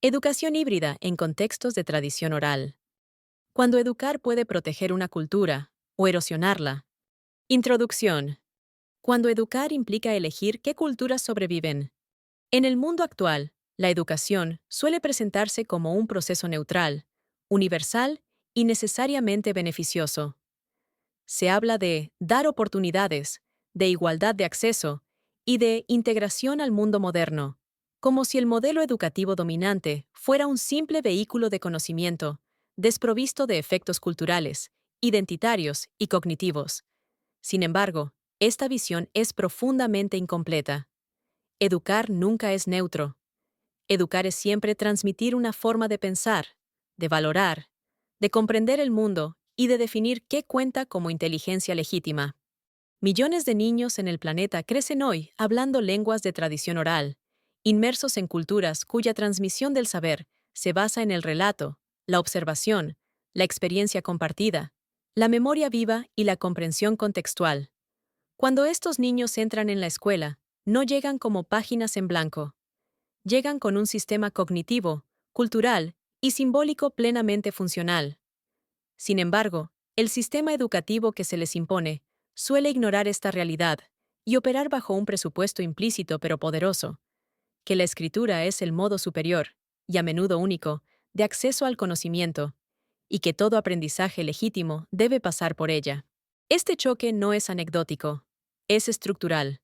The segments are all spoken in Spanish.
Educación híbrida en contextos de tradición oral. Cuando educar puede proteger una cultura o erosionarla. Introducción. Cuando educar implica elegir qué culturas sobreviven. En el mundo actual, la educación suele presentarse como un proceso neutral, universal y necesariamente beneficioso. Se habla de dar oportunidades, de igualdad de acceso y de integración al mundo moderno, como si el modelo educativo dominante fuera un simple vehículo de conocimiento, desprovisto de efectos culturales, identitarios y cognitivos. Sin embargo, esta visión es profundamente incompleta. Educar nunca es neutro. Educar es siempre transmitir una forma de pensar, de valorar, de comprender el mundo y de definir qué cuenta como inteligencia legítima. Millones de niños en el planeta crecen hoy hablando lenguas de tradición oral, inmersos en culturas cuya transmisión del saber se basa en el relato, la observación, la experiencia compartida, la memoria viva y la comprensión contextual. Cuando estos niños entran en la escuela, no llegan como páginas en blanco. Llegan con un sistema cognitivo, cultural y simbólico plenamente funcional. Sin embargo, el sistema educativo que se les impone suele ignorar esta realidad y operar bajo un presupuesto implícito pero poderoso, que la escritura es el modo superior, y a menudo único, de acceso al conocimiento, y que todo aprendizaje legítimo debe pasar por ella. Este choque no es anecdótico, es estructural.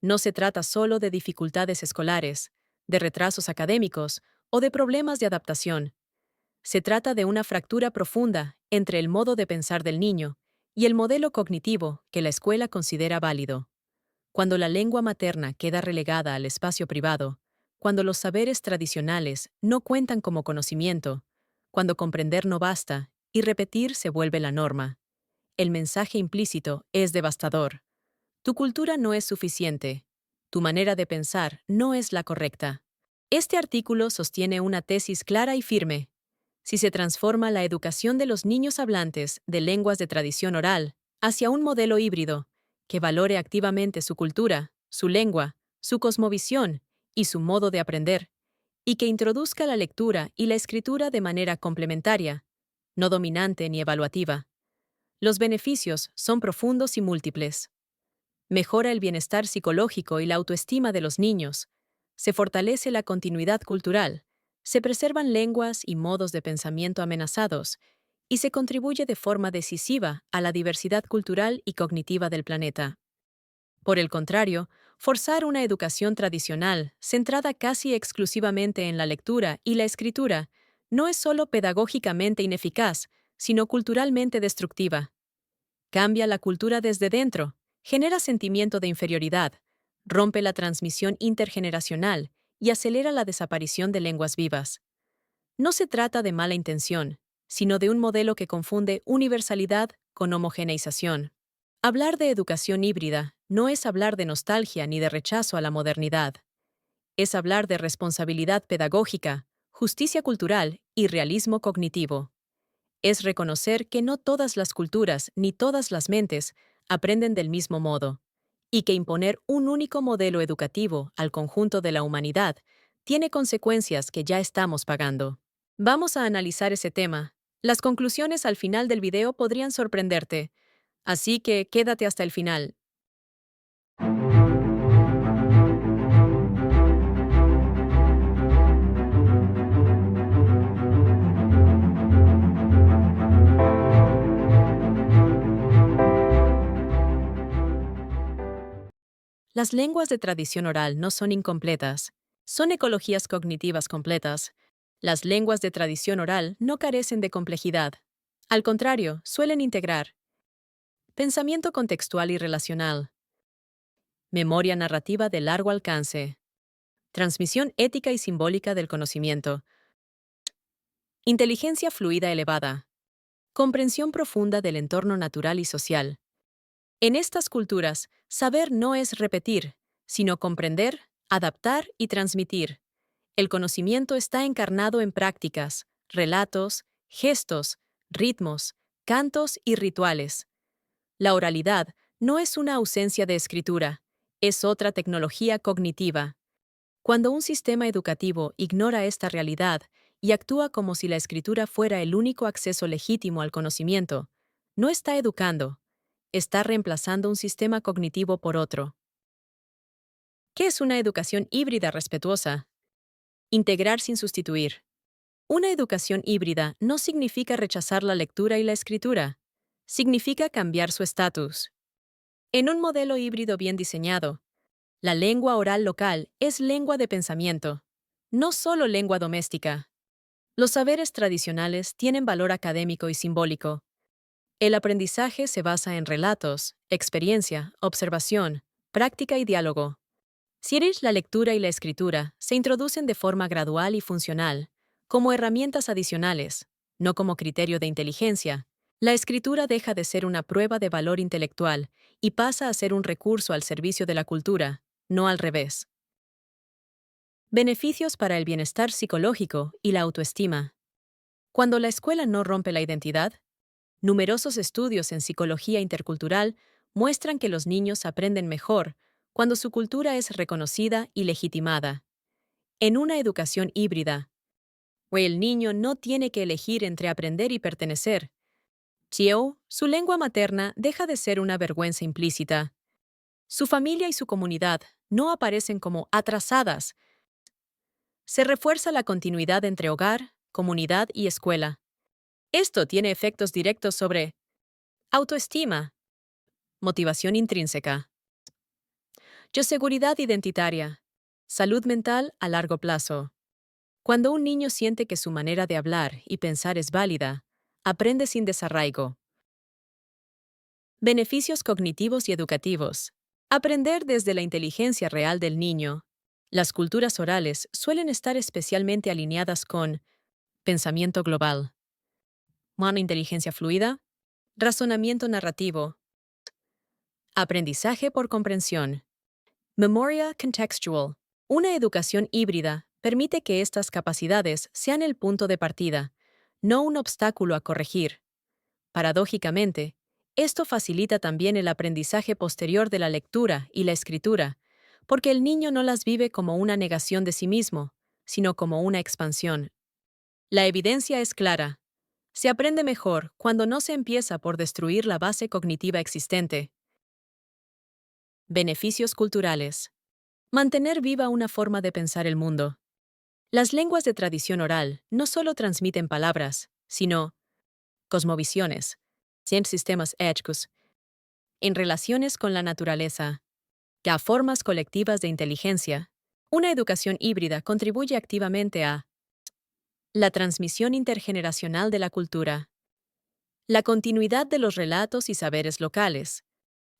No se trata solo de dificultades escolares, de retrasos académicos o de problemas de adaptación. Se trata de una fractura profunda entre el modo de pensar del niño y el modelo cognitivo que la escuela considera válido. Cuando la lengua materna queda relegada al espacio privado, cuando los saberes tradicionales no cuentan como conocimiento, cuando comprender no basta y repetir se vuelve la norma, el mensaje implícito es devastador. Tu cultura no es suficiente. Tu manera de pensar no es la correcta. Este artículo sostiene una tesis clara y firme. Si se transforma la educación de los niños hablantes de lenguas de tradición oral hacia un modelo híbrido, que valore activamente su cultura, su lengua, su cosmovisión y su modo de aprender, y que introduzca la lectura y la escritura de manera complementaria, no dominante ni evaluativa, los beneficios son profundos y múltiples. Mejora el bienestar psicológico y la autoestima de los niños, se fortalece la continuidad cultural, se preservan lenguas y modos de pensamiento amenazados, y se contribuye de forma decisiva a la diversidad cultural y cognitiva del planeta. Por el contrario, forzar una educación tradicional, centrada casi exclusivamente en la lectura y la escritura, no es solo pedagógicamente ineficaz, sino culturalmente destructiva. Cambia la cultura desde dentro, genera sentimiento de inferioridad, rompe la transmisión intergeneracional y acelera la desaparición de lenguas vivas. No se trata de mala intención, sino de un modelo que confunde universalidad con homogeneización. Hablar de educación híbrida no es hablar de nostalgia ni de rechazo a la modernidad. Es hablar de responsabilidad pedagógica, justicia cultural y realismo cognitivo. Es reconocer que no todas las culturas ni todas las mentes aprenden del mismo modo, y que imponer un único modelo educativo al conjunto de la humanidad tiene consecuencias que ya estamos pagando. Vamos a analizar ese tema. Las conclusiones al final del video podrían sorprenderte, así que quédate hasta el final. Las lenguas de tradición oral no son incompletas, son ecologías cognitivas completas. Las lenguas de tradición oral no carecen de complejidad. Al contrario, suelen integrar pensamiento contextual y relacional, memoria narrativa de largo alcance, transmisión ética y simbólica del conocimiento, inteligencia fluida elevada, comprensión profunda del entorno natural y social. En estas culturas, saber no es repetir, sino comprender, adaptar y transmitir. El conocimiento está encarnado en prácticas, relatos, gestos, ritmos, cantos y rituales. La oralidad no es una ausencia de escritura, es otra tecnología cognitiva. Cuando un sistema educativo ignora esta realidad y actúa como si la escritura fuera el único acceso legítimo al conocimiento, no está educando, está reemplazando un sistema cognitivo por otro. ¿Qué es una educación híbrida respetuosa? Integrar sin sustituir. Una educación híbrida no significa rechazar la lectura y la escritura, significa cambiar su estatus. En un modelo híbrido bien diseñado, la lengua oral local es lengua de pensamiento, no solo lengua doméstica. Los saberes tradicionales tienen valor académico y simbólico. El aprendizaje se basa en relatos, experiencia, observación, práctica y diálogo. Si eres la lectura y la escritura se introducen de forma gradual y funcional, como herramientas adicionales, no como criterio de inteligencia, la escritura deja de ser una prueba de valor intelectual y pasa a ser un recurso al servicio de la cultura, no al revés. Beneficios para el bienestar psicológico y la autoestima. Cuando la escuela no rompe la identidad, numerosos estudios en psicología intercultural muestran que los niños aprenden mejor cuando su cultura es reconocida y legitimada. En una educación híbrida, o el niño no tiene que elegir entre aprender y pertenecer, su lengua materna deja de ser una vergüenza implícita. Su familia y su comunidad no aparecen como atrasadas. Se refuerza la continuidad entre hogar, comunidad y escuela. Esto tiene efectos directos sobre autoestima, motivación intrínseca, seguridad identitaria, salud mental a largo plazo. Cuando un niño siente que su manera de hablar y pensar es válida, aprende sin desarraigo. Beneficios cognitivos y educativos. Aprender desde la inteligencia real del niño. Las culturas orales suelen estar especialmente alineadas con pensamiento global, inteligencia fluida, razonamiento narrativo, aprendizaje por comprensión, memoria contextual. Una educación híbrida permite que estas capacidades sean el punto de partida, no un obstáculo a corregir. Paradójicamente, esto facilita también el aprendizaje posterior de la lectura y la escritura, porque el niño no las vive como una negación de sí mismo, sino como una expansión. La evidencia es clara. Se aprende mejor cuando no se empieza por destruir la base cognitiva existente. Beneficios culturales. Mantener viva una forma de pensar el mundo. Las lenguas de tradición oral no solo transmiten palabras, sino cosmovisiones, sistemas éticos, en relaciones con la naturaleza, a formas colectivas de inteligencia. Una educación híbrida contribuye activamente a la transmisión intergeneracional de la cultura, la continuidad de los relatos y saberes locales,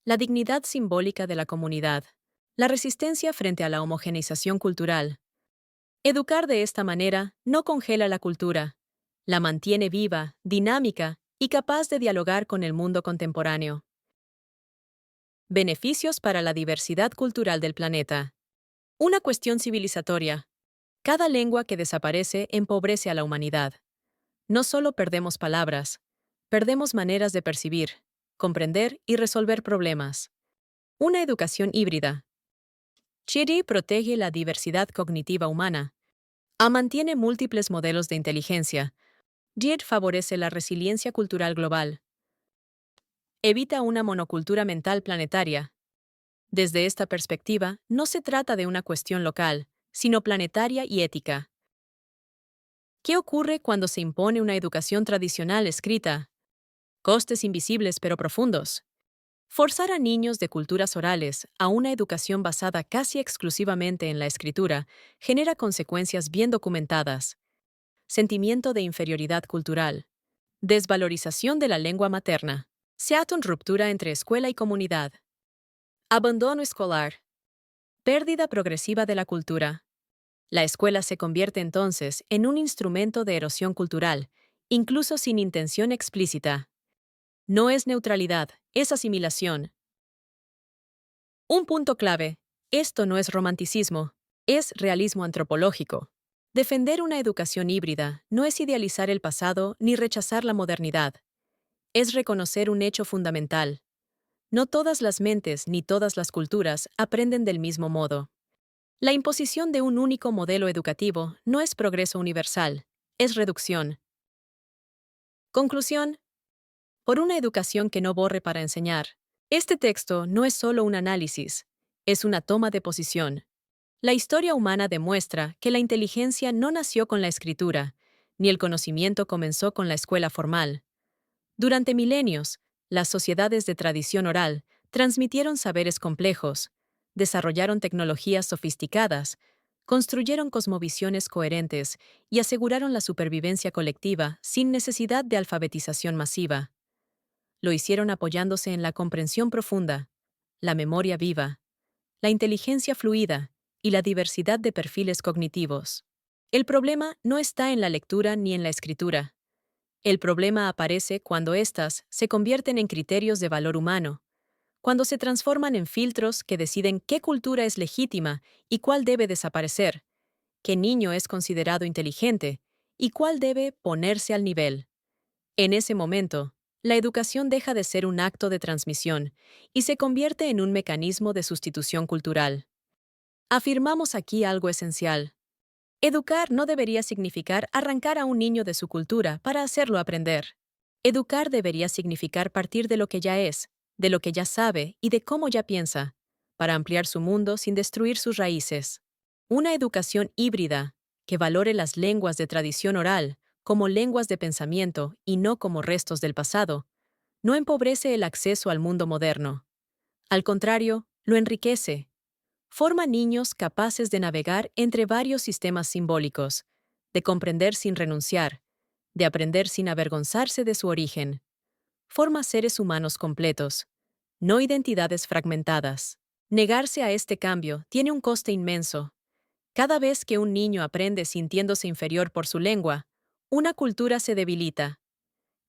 la dignidad simbólica de la comunidad, la resistencia frente a la homogeneización cultural. Educar de esta manera no congela la cultura, la mantiene viva, dinámica y capaz de dialogar con el mundo contemporáneo. Beneficios para la diversidad cultural del planeta. Una cuestión civilizatoria. Cada lengua que desaparece empobrece a la humanidad. No solo perdemos palabras, perdemos maneras de percibir, comprender y resolver problemas. Una educación híbrida. Chiri protege la diversidad cognitiva humana. Mantiene múltiples modelos de inteligencia. JIT favorece la resiliencia cultural global. Evita una monocultura mental planetaria. Desde esta perspectiva, no se trata de una cuestión local, sino planetaria y ética. ¿Qué ocurre cuando se impone una educación tradicional escrita? Costes invisibles pero profundos. Forzar a niños de culturas orales a una educación basada casi exclusivamente en la escritura genera consecuencias bien documentadas. Sentimiento de inferioridad cultural. Desvalorización de la lengua materna. Seattle ruptura entre escuela y comunidad. Abandono escolar. Pérdida progresiva de la cultura. La escuela se convierte entonces en un instrumento de erosión cultural, incluso sin intención explícita. No es neutralidad, es asimilación. Un punto clave. Esto no es romanticismo, es realismo antropológico. Defender una educación híbrida no es idealizar el pasado ni rechazar la modernidad. Es reconocer un hecho fundamental. No todas las mentes ni todas las culturas aprenden del mismo modo. La imposición de un único modelo educativo no es progreso universal, es reducción. Conclusión. Por una educación que no borre para enseñar. Este texto no es solo un análisis, es una toma de posición. La historia humana demuestra que la inteligencia no nació con la escritura, ni el conocimiento comenzó con la escuela formal. Durante milenios, las sociedades de tradición oral transmitieron saberes complejos, desarrollaron tecnologías sofisticadas, construyeron cosmovisiones coherentes y aseguraron la supervivencia colectiva sin necesidad de alfabetización masiva. Lo hicieron apoyándose en la comprensión profunda, la memoria viva, la inteligencia fluida y la diversidad de perfiles cognitivos. El problema no está en la lectura ni en la escritura. El problema aparece cuando éstas se convierten en criterios de valor humano, cuando se transforman en filtros que deciden qué cultura es legítima y cuál debe desaparecer, qué niño es considerado inteligente y cuál debe ponerse al nivel. En ese momento, la educación deja de ser un acto de transmisión y se convierte en un mecanismo de sustitución cultural. Afirmamos aquí algo esencial. Educar no debería significar arrancar a un niño de su cultura para hacerlo aprender. Educar debería significar partir de lo que ya es, de lo que ya sabe y de cómo ya piensa, para ampliar su mundo sin destruir sus raíces. Una educación híbrida, que valore las lenguas de tradición oral como lenguas de pensamiento y no como restos del pasado, no empobrece el acceso al mundo moderno. Al contrario, lo enriquece. Forma niños capaces de navegar entre varios sistemas simbólicos, de comprender sin renunciar, de aprender sin avergonzarse de su origen. Forma seres humanos completos, no identidades fragmentadas. Negarse a este cambio tiene un coste inmenso. Cada vez que un niño aprende sintiéndose inferior por su lengua, una cultura se debilita.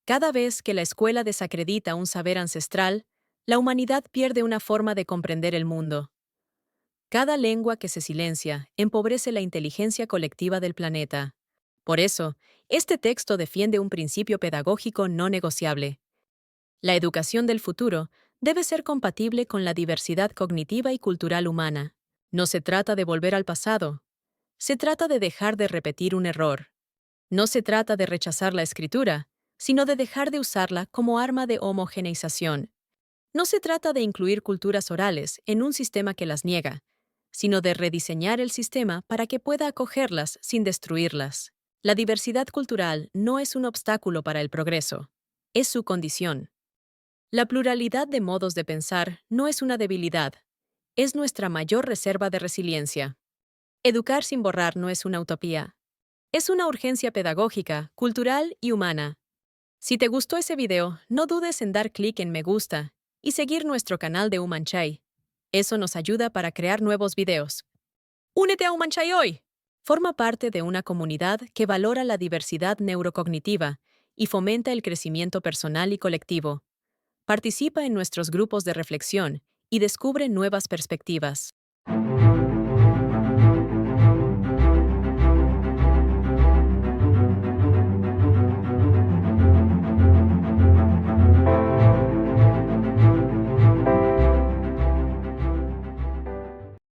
Cada vez que la escuela desacredita un saber ancestral, la humanidad pierde una forma de comprender el mundo. Cada lengua que se silencia empobrece la inteligencia colectiva del planeta. Por eso, este texto defiende un principio pedagógico no negociable. La educación del futuro debe ser compatible con la diversidad cognitiva y cultural humana. No se trata de volver al pasado. Se trata de dejar de repetir un error. No se trata de rechazar la escritura, sino de dejar de usarla como arma de homogeneización. No se trata de incluir culturas orales en un sistema que las niega, sino de rediseñar el sistema para que pueda acogerlas sin destruirlas. La diversidad cultural no es un obstáculo para el progreso, es su condición. La pluralidad de modos de pensar no es una debilidad, es nuestra mayor reserva de resiliencia. Educar sin borrar no es una utopía, es una urgencia pedagógica, cultural y humana. Si te gustó ese video, no dudes en dar clic en me gusta y seguir nuestro canal de Umanchay. Eso nos ayuda para crear nuevos videos. ¡Únete a Umanchay hoy! Forma parte de una comunidad que valora la diversidad neurocognitiva y fomenta el crecimiento personal y colectivo. Participa en nuestros grupos de reflexión y descubre nuevas perspectivas.